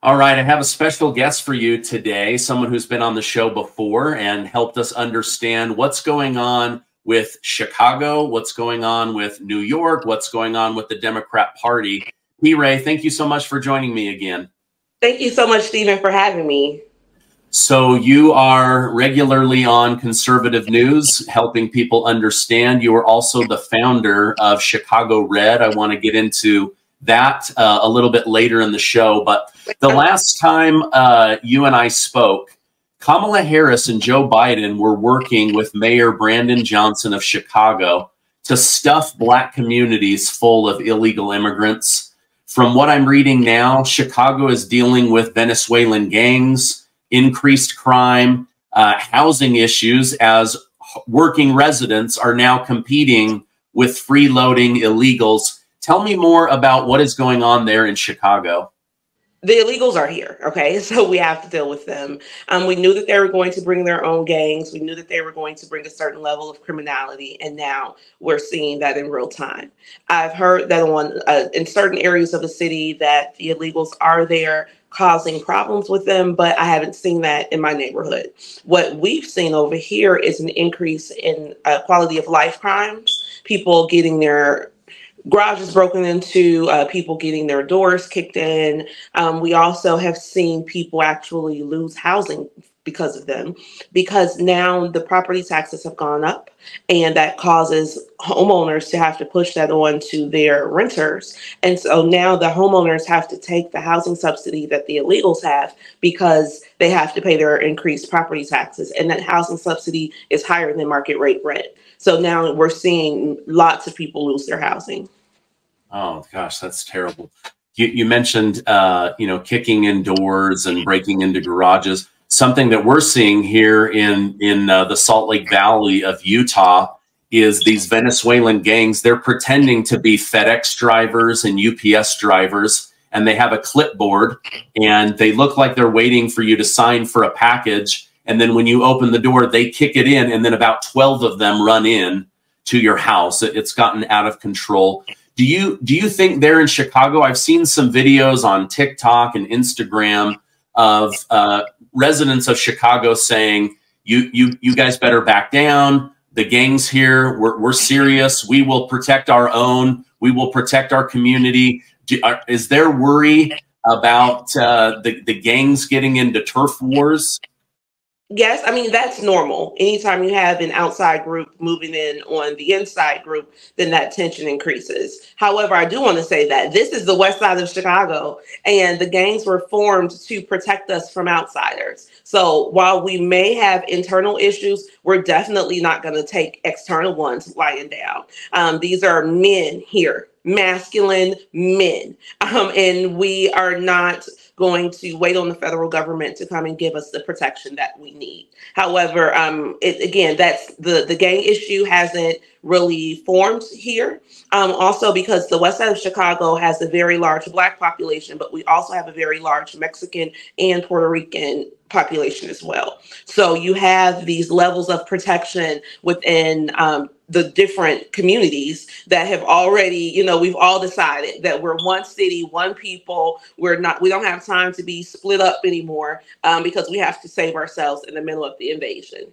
All right, I have a special guest for you today, someone who's been on the show before and helped us understand what's going on with Chicago, what's going on with New York, what's going on with the Democrat Party. Rae, thank you so much for joining me again. Thank you so much, Stephen, for having me. So you are regularly on conservative news, helping people understand. You are also the founder of Chicago Red. I want to get into that a little bit later in the show. But the last time you and I spoke, Kamala Harris and Joe Biden were working with Mayor Brandon Johnson of Chicago to stuff Black communities full of illegal immigrants. From what I'm reading now, Chicago is dealing with Venezuelan gangs, increased crime, housing issues, as working residents are now competing with freeloading illegals. Tell me more about what is going on there in Chicago. The illegals are here, okay? So we have to deal with them. We knew that they were going to bring their own gangs. We knew that they were going to bring a certain level of criminality, and now we're seeing that in real time. I've heard that in certain areas of the city that the illegals are there causing problems with them, but I haven't seen that in my neighborhood. What we've seen over here is an increase in quality of life crimes, people getting their garages broken into, people getting their doors kicked in. We also have seen people actually lose housing because of them, because now the property taxes have gone up, and that causes homeowners to have to push that on to their renters. And so now the homeowners have to take the housing subsidy that the illegals have because they have to pay their increased property taxes. And that housing subsidy is higher than market rate rent. So now we're seeing lots of people lose their housing. Oh gosh, that's terrible. You mentioned, kicking in doors and breaking into garages. Something that we're seeing here in the Salt Lake Valley of Utah is these Venezuelan gangs. They're pretending to be FedEx drivers and UPS drivers, and they have a clipboard, and they look like they're waiting for you to sign for a package. And then when you open the door, they kick it in, and then about 12 of them run in to your house. It's gotten out of control. Do you think there in Chicago, I've seen some videos on TikTok and Instagram of residents of Chicago saying, you guys better back down. The gangs here, we're serious. We will protect our own. We will protect our community. Is there worry about the gangs getting into turf wars? Yes, I mean, that's normal. Anytime you have an outside group moving in on the inside group, then that tension increases. However, I do want to say that this is the west side of Chicago, and the gangs were formed to protect us from outsiders. So while we may have internal issues, we're definitely not going to take external ones lying down. These are men here, masculine men, and we are not going to wait on the federal government to come and give us the protection that we need. However, again, that's the gang issue hasn't really formed here. Also because the west side of Chicago has a very large Black population, but we also have a very large Mexican and Puerto Rican population as well. So you have these levels of protection within the different communities that have already, we've all decided that we're one city, one people. We don't have time to be split up anymore because we have to save ourselves in the middle of the invasion.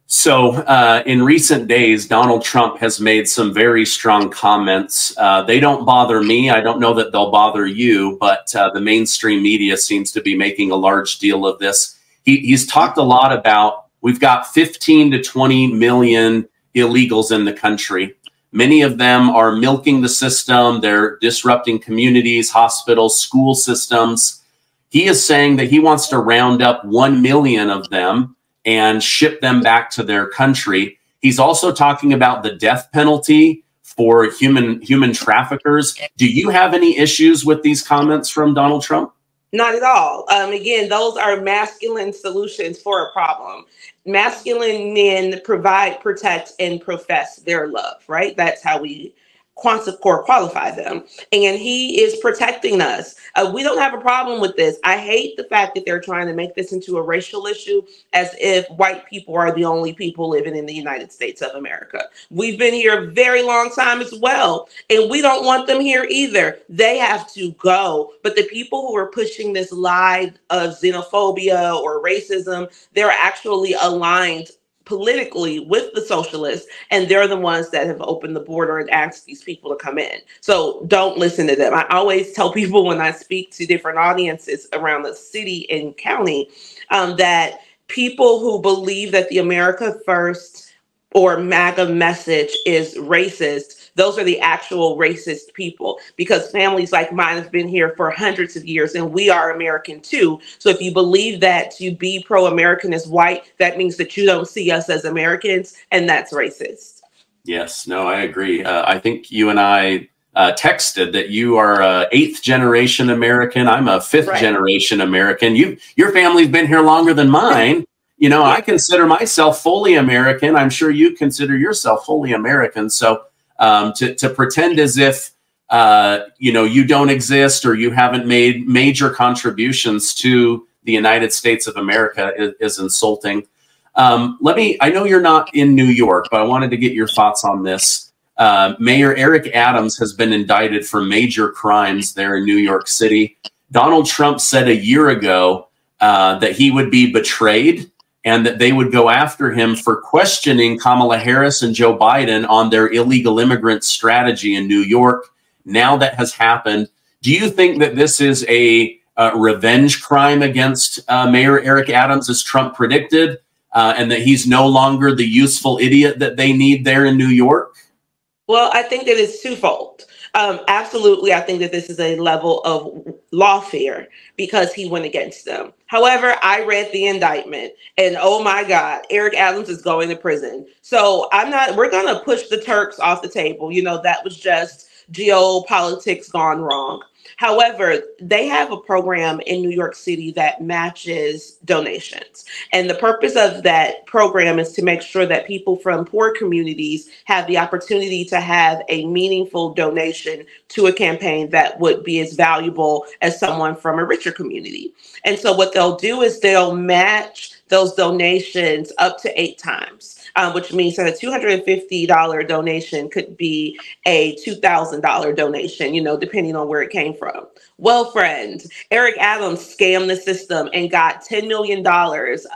So in recent days, Donald Trump has made some very strong comments. They don't bother me. I don't know that they'll bother you, but the mainstream media seems to be making a large deal of this. He's talked a lot about, we've got 15 to 20 million illegals in the country. Many of them are milking the system. They're disrupting communities, hospitals, school systems. He is saying that he wants to round up 1 million of them and ship them back to their country. He's also talking about the death penalty for human traffickers. Do you have any issues with these comments from Donald Trump? Not at all. Again, those are masculine solutions for a problem. Masculine men provide, protect, and profess their love, right? That's how we or qualify them. And he is protecting us. We don't have a problem with this. I hate the fact that they're trying to make this into a racial issue, as if white people are the only people living in the United States of America. We've been here a very long time as well, and we don't want them here either. They have to go. But the people who are pushing this lie of xenophobia or racism, they're actually aligned politically with the socialists, and they're the ones that have opened the border and asked these people to come in. So don't listen to them. I always tell people when I speak to different audiences around the city and county that people who believe that the America First or MAGA message is racist, those are the actual racist people, because families like mine have been here for hundreds of years, and we are American too. So if you believe that to be pro-American is white, that means that you don't see us as Americans, and that's racist. Yes, no, I agree. I think you and I texted that you are a 8th generation American. I'm a 5th generation American. Your family's been here longer than mine. You know, I consider myself fully American. I'm sure you consider yourself fully American. So to pretend as if, you know, you don't exist or you haven't made major contributions to the United States of America is insulting. I know you're not in New York, but I wanted to get your thoughts on this. Mayor Eric Adams has been indicted for major crimes there in New York City. Donald Trump said a year ago that he would be betrayed and that they would go after him for questioning Kamala Harris and Joe Biden on their illegal immigrant strategy in New York. Now that has happened. Do you think that this is a revenge crime against Mayor Eric Adams, as Trump predicted, and that he's no longer the useful idiot that they need there in New York? Well, I think that it's twofold. Absolutely, I think that this is a level of lawfare because he went against them. However, I read the indictment and oh my God, Eric Adams is going to prison. So we're going to push the Turks off the table. You know, that was just geopolitics gone wrong. However, they have a program in New York City that matches donations. And the purpose of that program is to make sure that people from poor communities have the opportunity to have a meaningful donation to a campaign that would be as valuable as someone from a richer community. And so what they'll do is they'll match those donations up to 8 times. Which means that a $250 donation could be a $2,000 donation, you know, depending on where it came from. Well, friend, Eric Adams scammed the system and got $10 million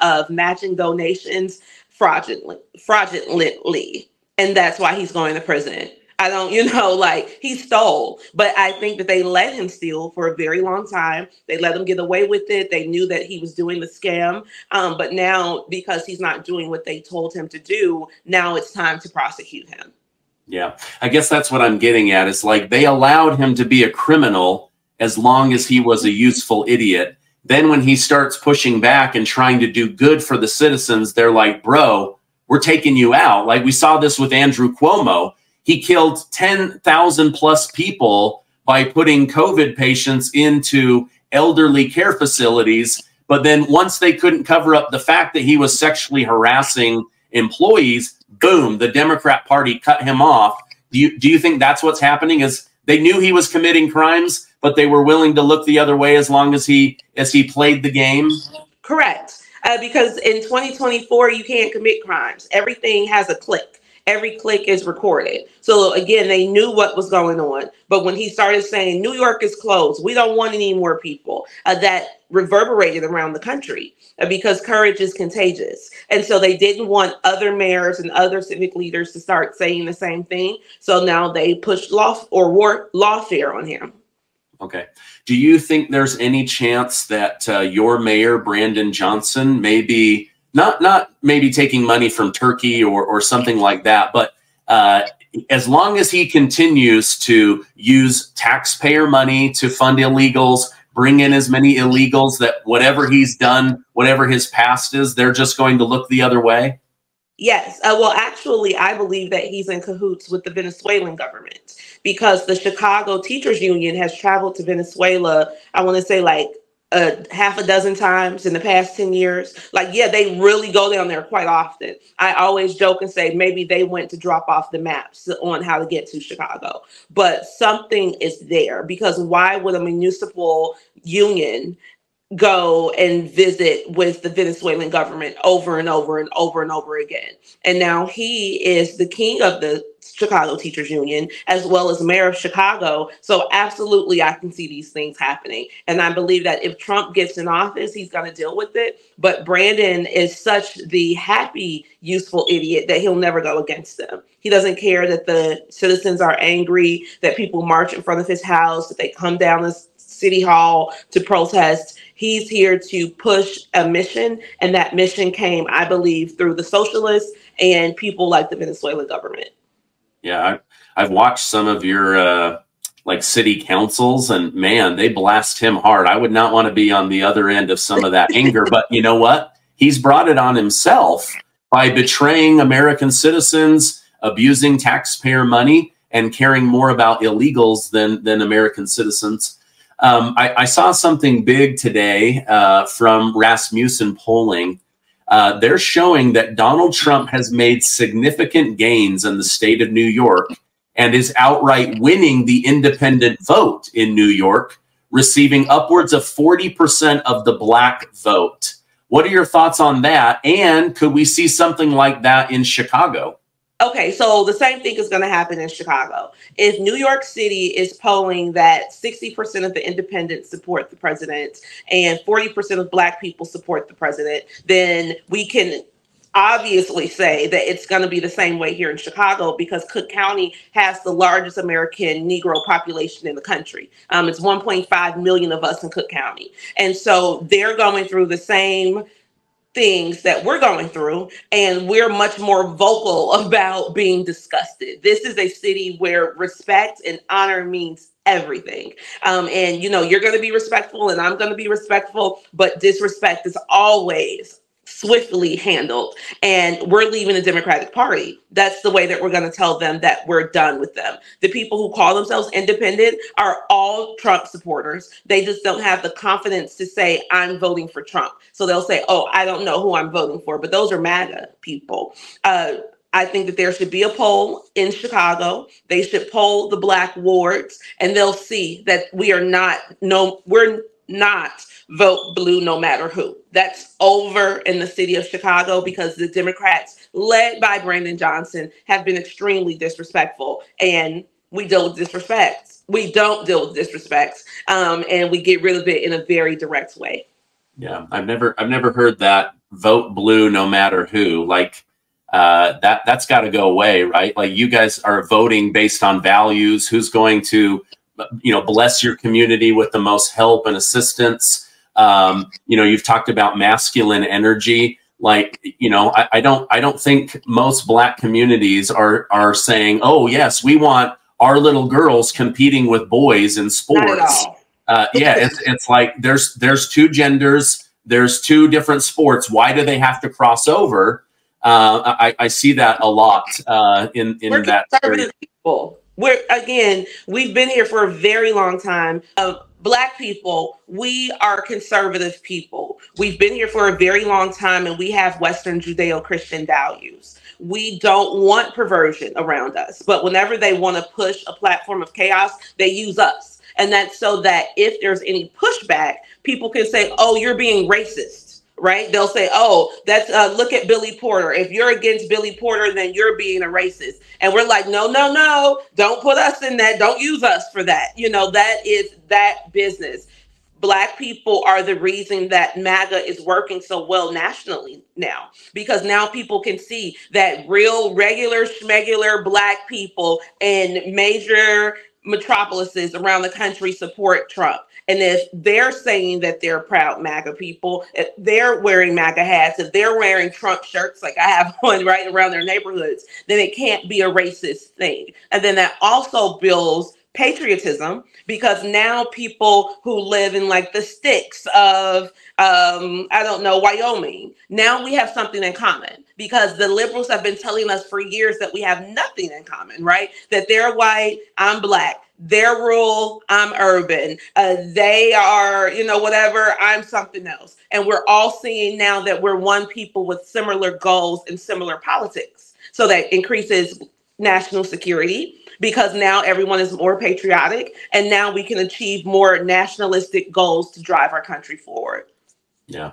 of matching donations fraudulently. And that's why he's going to prison. I don't, you know, like he stole, but I think that they let him steal for a very long time. They let him get away with it. They knew that he was doing the scam. But now, because he's not doing what they told him to do, now it's time to prosecute him. Yeah, I guess that's what I'm getting at. It's like they allowed him to be a criminal as long as he was a useful idiot. Then when he starts pushing back and trying to do good for the citizens, they're like, bro, we're taking you out. Like we saw this with Andrew Cuomo. He killed 10,000 plus people by putting COVID patients into elderly care facilities. But then once they couldn't cover up the fact that he was sexually harassing employees, boom, the Democrat Party cut him off. Do you think that's what's happening? Is they knew he was committing crimes, but they were willing to look the other way as long as he played the game? Correct. Because in 2024, you can't commit crimes. Everything has a click. Every click is recorded. So again, they knew what was going on. But when he started saying New York is closed, we don't want any more people, that reverberated around the country because courage is contagious. And so they didn't want other mayors and other civic leaders to start saying the same thing. So now they pushed lawfare on him. Okay. Do you think there's any chance that your mayor, Brandon Johnson, maybe not maybe taking money from Turkey or something like that, but as long as he continues to use taxpayer money to fund illegals, bring in as many illegals that whatever he's done, whatever his past is, they're just going to look the other way? Yes. Well, actually, I believe that he's in cahoots with the Venezuelan government because the Chicago Teachers Union has traveled to Venezuela, I want to say like half a dozen times in the past 10 years. Like, yeah, they really go down there quite often. I always joke and say maybe they went to drop off the maps on how to get to Chicago, but something is there, because why would a municipal union go and visit with the Venezuelan government over and over and over and over again? And now he is the king of the Chicago Teachers Union, as well as mayor of Chicago. So absolutely, I can see these things happening. And I believe that if Trump gets in office, he's going to deal with it. But Brandon is such the happy, useful idiot that he'll never go against them. He doesn't care that the citizens are angry, that people march in front of his house, that they come down to City Hall to protest. He's here to push a mission, and that mission came, I believe, through the socialists and people like the Venezuelan government. Yeah, I've watched some of your like city councils, and man, they blast him hard. I would not want to be on the other end of some of that anger, but you know what? He's brought it on himself by betraying American citizens, abusing taxpayer money, and caring more about illegals than American citizens. I saw something big today from Rasmussen polling. They're showing that Donald Trump has made significant gains in the state of New York and is outright winning the independent vote in New York, receiving upwards of 40% of the black vote. What are your thoughts on that? And could we see something like that in Chicago? Okay, so the same thing is going to happen in Chicago. If New York City is polling that 60% of the independents support the president and 40% of black people support the president, then we can obviously say that it's going to be the same way here in Chicago, because Cook County has the largest American Negro population in the country. It's 1.5 million of us in Cook County. And so they're going through the same things that we're going through, and we're much more vocal about being disgusted. This is a city where respect and honor means everything. And, you know, you're going to be respectful and I'm going to be respectful, but disrespect is always swiftly handled, and we're leaving the Democratic Party. That's the way that we're going to tell them that we're done with them. The people who call themselves independent are all Trump supporters. They just don't have the confidence to say, I'm voting for Trump. So they'll say, oh, I don't know who I'm voting for, but those are MAGA people. I think that there should be a poll in Chicago. They should poll the black wards, and they'll see that we're not vote blue no matter who. That's over in the city of Chicago, because the Democrats, led by Brandon Johnson, have been extremely disrespectful, and we deal with disrespect. We don't deal with disrespect, and we get rid of it in a very direct way. Yeah, I've never heard that vote blue no matter who. Like that's got to go away, right? Like, you guys are voting based on values. Who's going to, you know, bless your community with the most help and assistance? You know, you've talked about masculine energy. Like, you know, I don't think most black communities are saying, oh yes, we want our little girls competing with boys in sports. Yeah, it's like there's two genders, there's two different sports. Why do they have to cross over? I see that a lot in that. Conservative people. We've been here for a very long time. Black people, we are conservative people. We've been here for a very long time, and we have Western Judeo-Christian values. We don't want perversion around us, but whenever they want to push a platform of chaos, they use us. And that's so that if there's any pushback, people can say, oh, you're being racist. Right? They'll say, oh, that's look at Billy Porter. If you're against Billy Porter, then you're being a racist. And we're like, no, no, no, don't put us in that. Don't use us for that. You know, that is that business. Black people are the reason that MAGA is working so well nationally now, because now people can see that real, regular, schmegular Black people in major metropolises around the country support Trump. And if they're saying that they're proud MAGA people, if they're wearing MAGA hats, if they're wearing Trump shirts, like I have one right around their neighborhoods, then it can't be a racist thing. And then that also builds patriotism, because now people who live in like the sticks of, I don't know, Wyoming, now we have something in common, because the liberals have been telling us for years that we have nothing in common, right? That they're white, I'm Black. they're rural, I'm urban. They are, you know, whatever, I'm something else. And we're all seeing now that we're one people with similar goals and similar politics. So that increases national security because now everyone is more patriotic and now we can achieve more nationalistic goals to drive our country forward. Yeah.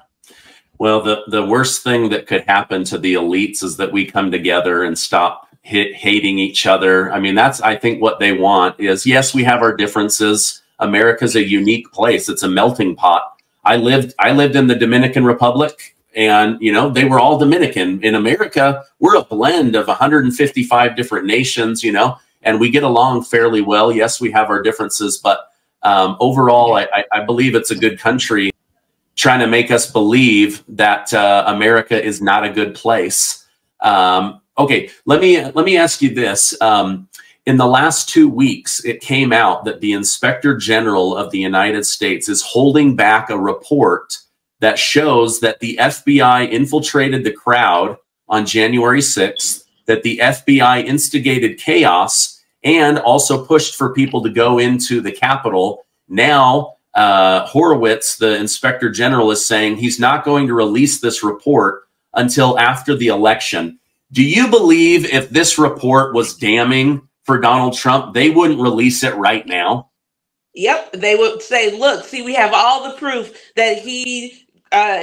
Well, the worst thing that could happen to the elites is that we come together and stop hating each other. I mean, that's, I think, what they want is, yes, we have our differences. America's a unique place. It's a melting pot. I lived in the Dominican Republic, and, you know, they were all Dominican. In America, we're a blend of 155 different nations, you know, and we get along fairly well. Yes, we have our differences, but overall, I believe it's a good country. Trying to make us believe that America is not a good place. Okay, let me ask you this. In the last 2 weeks, it came out that the Inspector General of the United States is holding back a report that shows that the FBI infiltrated the crowd on January 6th, that the FBI instigated chaos and also pushed for people to go into the Capitol. Now, Horowitz, the Inspector General, is saying he's not going to release this report until after the election. Do you believe if this report was damning for Donald Trump, they wouldn't release it right now? Yep, they would say, look, see, we have all the proof that he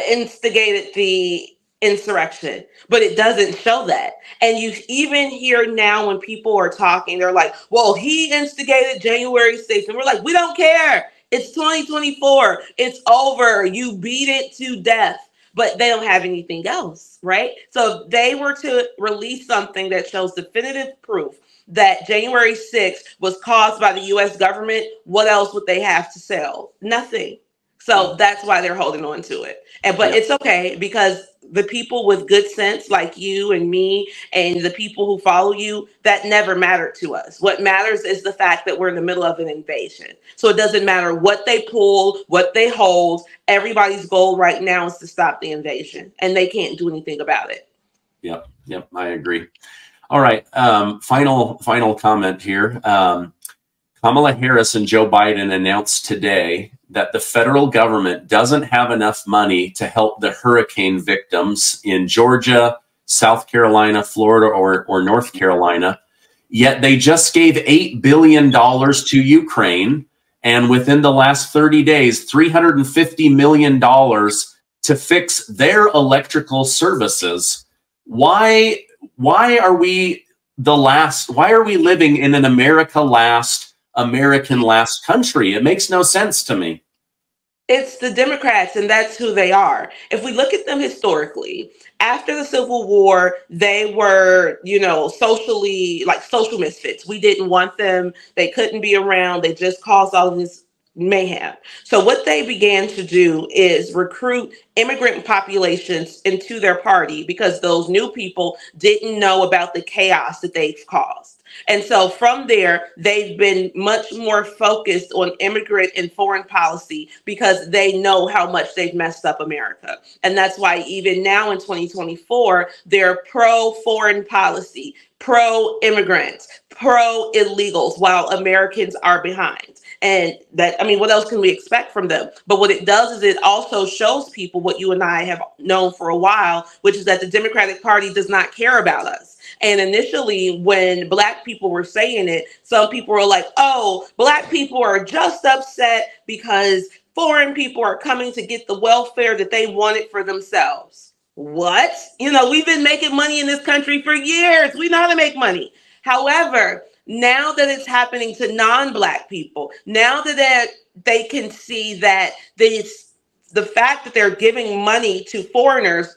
instigated the insurrection, but it doesn't show that. And you even hear now when people are talking, they're like, well, he instigated January 6th. And we're like, we don't care. It's 2024. It's over. You beat it to death. But they don't have anything else, right? So if they were to release something that shows definitive proof that January 6th was caused by the U.S. government, what else would they have to sell? Nothing. So that's why they're holding on to it. But it's okay, because the people with good sense like you and me and the people who follow you, that never mattered to us. What matters is the fact that we're in the middle of an invasion. So it doesn't matter what they pull, what they hold. Everybody's goal right now is to stop the invasion, and they can't do anything about it. Yep, I agree. All right, final comment here. Kamala Harris and Joe Biden announced today that the federal government doesn't have enough money to help the hurricane victims in Georgia, South Carolina, Florida, or North Carolina. Yet they just gave $8 billion to Ukraine. And within the last 30 days, $350 million to fix their electrical services. Why are we the last? Why are we living in an American last country? It makes no sense to me. It's the Democrats, and that's who they are. If we look at them historically, after the Civil War, they were, you know, socially, like social misfits. We didn't want them. They couldn't be around. They just caused all of this mayhem. So what they began to do is recruit immigrant populations into their party because those new people didn't know about the chaos that they've caused. And so from there, they've been much more focused on immigrant and foreign policy because they know how much they've messed up America. And that's why even now in 2024, they're pro-foreign policy, pro-immigrants, pro-illegals, while Americans are behind. And that, I mean, what else can we expect from them? But what it does is it also shows people what you and I have known for a while, which is that the Democratic Party does not care about us. And initially, when Black people were saying it, some people were like, oh, Black people are just upset because foreign people are coming to get the welfare that they wanted for themselves. What? You know, we've been making money in this country for years. We know how to make money. However, now that it's happening to non-Black people, now that they can see that the fact that they're giving money to foreigners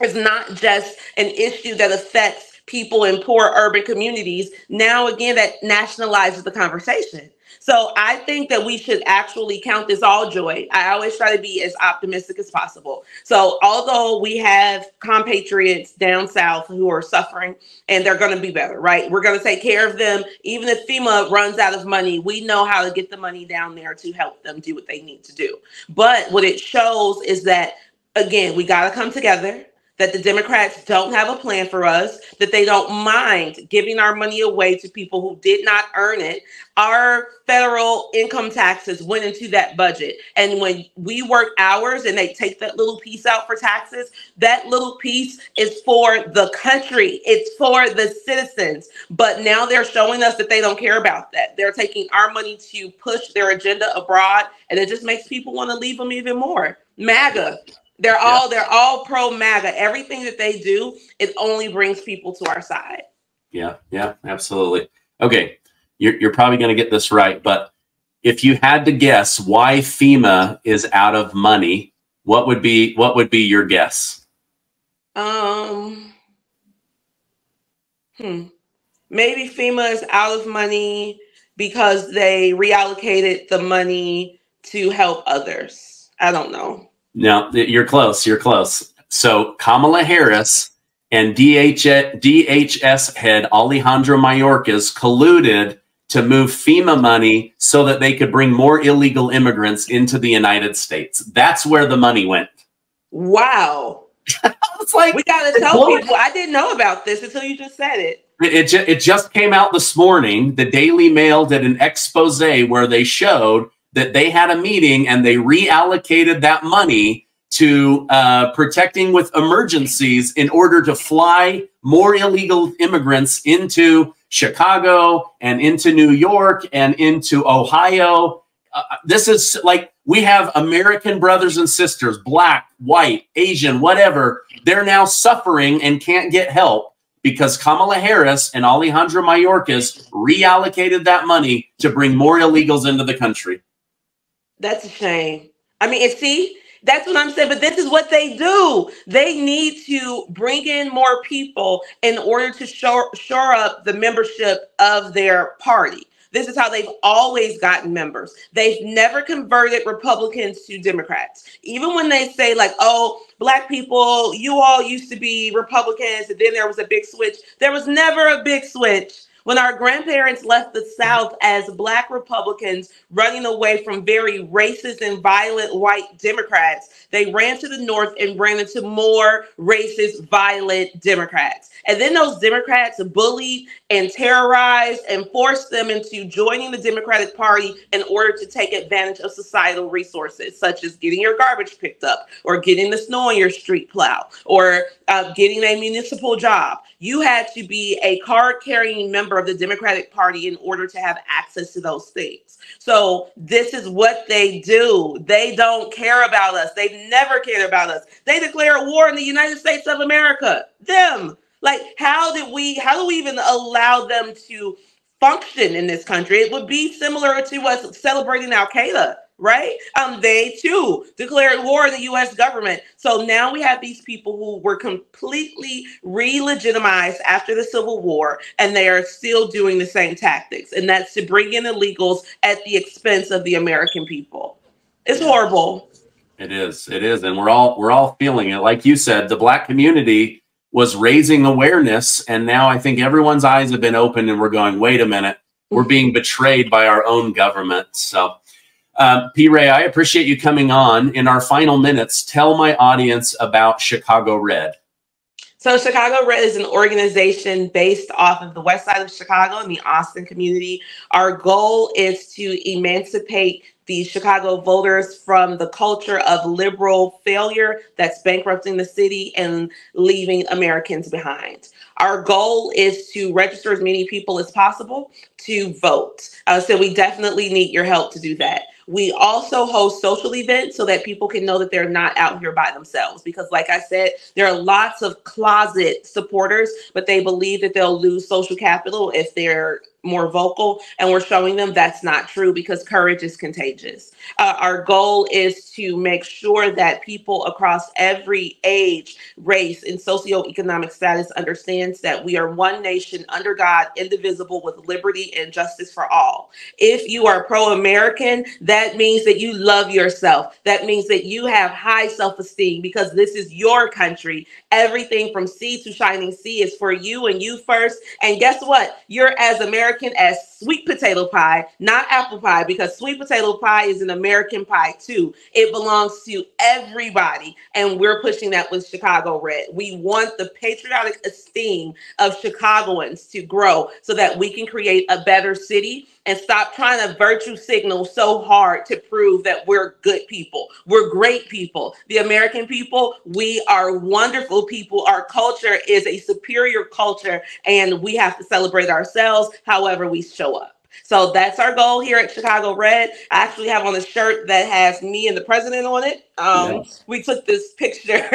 is not just an issue that affects people in poor urban communities. Now, again, that nationalizes the conversation. So I think that we should actually count this all joy. I always try to be as optimistic as possible. So although we have compatriots down south who are suffering, and they're going to be better, right? We're going to take care of them. Even if FEMA runs out of money, we know how to get the money down there to help them do what they need to do. But what it shows is that, again, we got to come together. that the Democrats don't have a plan for us, that they don't mind giving our money away to people who did not earn it. Our federal income taxes went into that budget. And when we work hours and they take that little piece out for taxes, that little piece is for the country. It's for the citizens. But now they're showing us that they don't care about that. They're taking our money to push their agenda abroad, and it just makes people want to leave them even more. MAGA. They're all pro MAGA. Everything that they do, it only brings people to our side. Yeah, absolutely. Okay, you're probably going to get this right, but if you had to guess why FEMA is out of money, what would be your guess? Maybe FEMA is out of money because they reallocated the money to help others. I don't know. No, you're close. You're close. So Kamala Harris and DHS head Alejandro Mayorkas colluded to move FEMA money so that they could bring more illegal immigrants into the United States. That's where the money went. Wow. It's like, we got to tell people. I didn't know about this until you just said it. It just came out this morning. The Daily Mail did an expose where they showed that they had a meeting and they reallocated that money to protecting with emergencies in order to fly more illegal immigrants into Chicago and into New York and into Ohio. This is like, we have American brothers and sisters, black, white, Asian, whatever. They're now suffering and can't get help because Kamala Harris and Alejandro Mayorkas reallocated that money to bring more illegals into the country. That's a shame. I mean, see, that's what I'm saying. But this is what they do. They need to bring in more people in order to shore up the membership of their party. This is how they've always gotten members. They've never converted Republicans to Democrats. Even when they say like, oh, Black people, you all used to be Republicans, and then there was a big switch. There was never a big switch. When our grandparents left the South as Black Republicans running away from very racist and violent white Democrats, they ran to the North and ran into more racist, violent Democrats. And then those Democrats bullied and terrorized and forced them into joining the Democratic Party in order to take advantage of societal resources, such as getting your garbage picked up or getting the snow on your street plow or getting a municipal job. You had to be a card-carrying member of the Democratic Party in order to have access to those things. So this is what they do. They don't care about us. They've never cared about us. They declare a war in the United States of America. Them. Like, how do we even allow them to function in this country? It would be similar to us celebrating Al-Qaeda, right? They too declared war on the U.S. government. So now we have these people who were completely re-legitimized after the Civil War, and they are still doing the same tactics. And that's to bring in illegals at the expense of the American people. It's horrible. It is. It is. And we're all feeling it. Like you said, the Black community was raising awareness, and now I think everyone's eyes have been opened and we're going, wait a minute, we're being betrayed by our own government. So P. Rae, I appreciate you coming on. In our final minutes, tell my audience about Chicago Red. So Chicago Red is an organization based off of the west side of Chicago and the Austin community. Our goal is to emancipate the Chicago voters from the culture of liberal failure that's bankrupting the city and leaving Americans behind. Our goal is to register as many people as possible to vote. So we definitely need your help to do that. We also host social events so that people can know that they're not out here by themselves. Because like I said, there are lots of closet supporters, but they believe that they'll lose social capital if they're more vocal, and we're showing them that's not true because courage is contagious. Our goal is to make sure that people across every age, race, and socioeconomic status understands that we are one nation under God, indivisible, with liberty and justice for all. If you are pro-American, that means that you love yourself. That means that you have high self-esteem because this is your country. Everything from sea to shining sea is for you and you first. And guess what? You're as American as sweet potato pie, not apple pie, because sweet potato pie is an American pie too. It belongs to everybody. And we're pushing that with Chicago Red. We want the patriotic esteem of Chicagoans to grow so that we can create a better city and stop trying to virtue signal so hard to prove that we're good people. We're great people. The American people, we are wonderful people. Our culture is a superior culture, and we have to celebrate ourselves however we show up. So that's our goal here at Chicago Red. I actually have on a shirt that has me and the president on it. Yes. We took this picture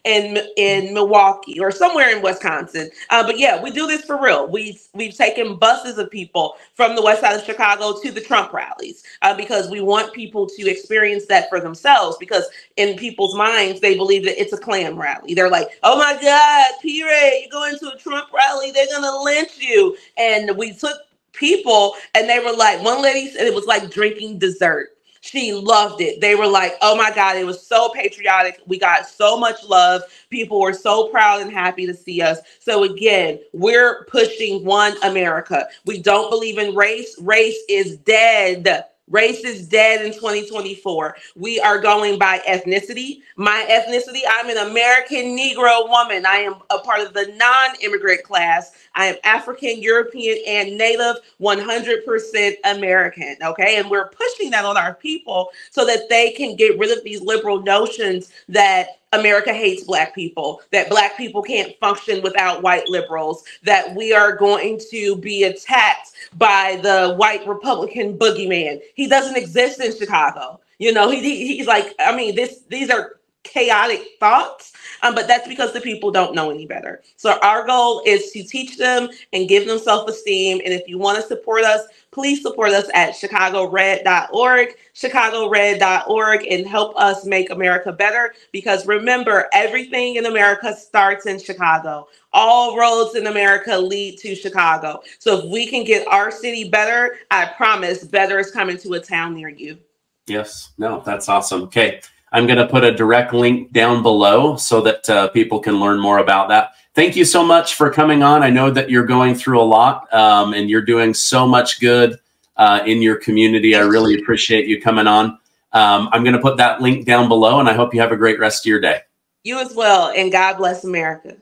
in Milwaukee or somewhere in Wisconsin. But yeah, we do this for real. We've taken buses of people from the west side of Chicago to the Trump rallies because we want people to experience that for themselves, because in people's minds, they believe that it's a Klan rally. They're like, oh my God, P. Rae, you're going to a Trump rally, they're going to lynch you. And we took people and they were like, one lady said it was like drinking dessert. She loved it. They were like, oh my God, it was so patriotic. We got so much love. People were so proud and happy to see us. So again, we're pushing one America. We don't believe in race. Race is dead. Race is dead in 2024. We are going by ethnicity. My ethnicity, I'm an American Negro woman. I am a part of the non-immigrant class. I am African, European, and Native, 100% American, okay? And we're pushing that on our people so that they can get rid of these liberal notions that America hates Black people, that Black people can't function without white liberals, that we are going to be attacked by the white Republican boogeyman. He doesn't exist in Chicago. You know, he's like, I mean, these are chaotic thoughts, but that's because the people don't know any better. So our goal is to teach them and give them self-esteem. And if you want to support us, please support us at chicagored.org, chicagored.org, and help us make America better. Because remember, everything in America starts in Chicago. All roads in America lead to Chicago. So if we can get our city better, I promise better is coming to a town near you. Yes. No, that's awesome. Okay. I'm going to put a direct link down below so that people can learn more about that. Thank you so much for coming on. I know that you're going through a lot and you're doing so much good in your community. I really appreciate you coming on. I'm going to put that link down below, and I hope you have a great rest of your day. You as well, and God bless America.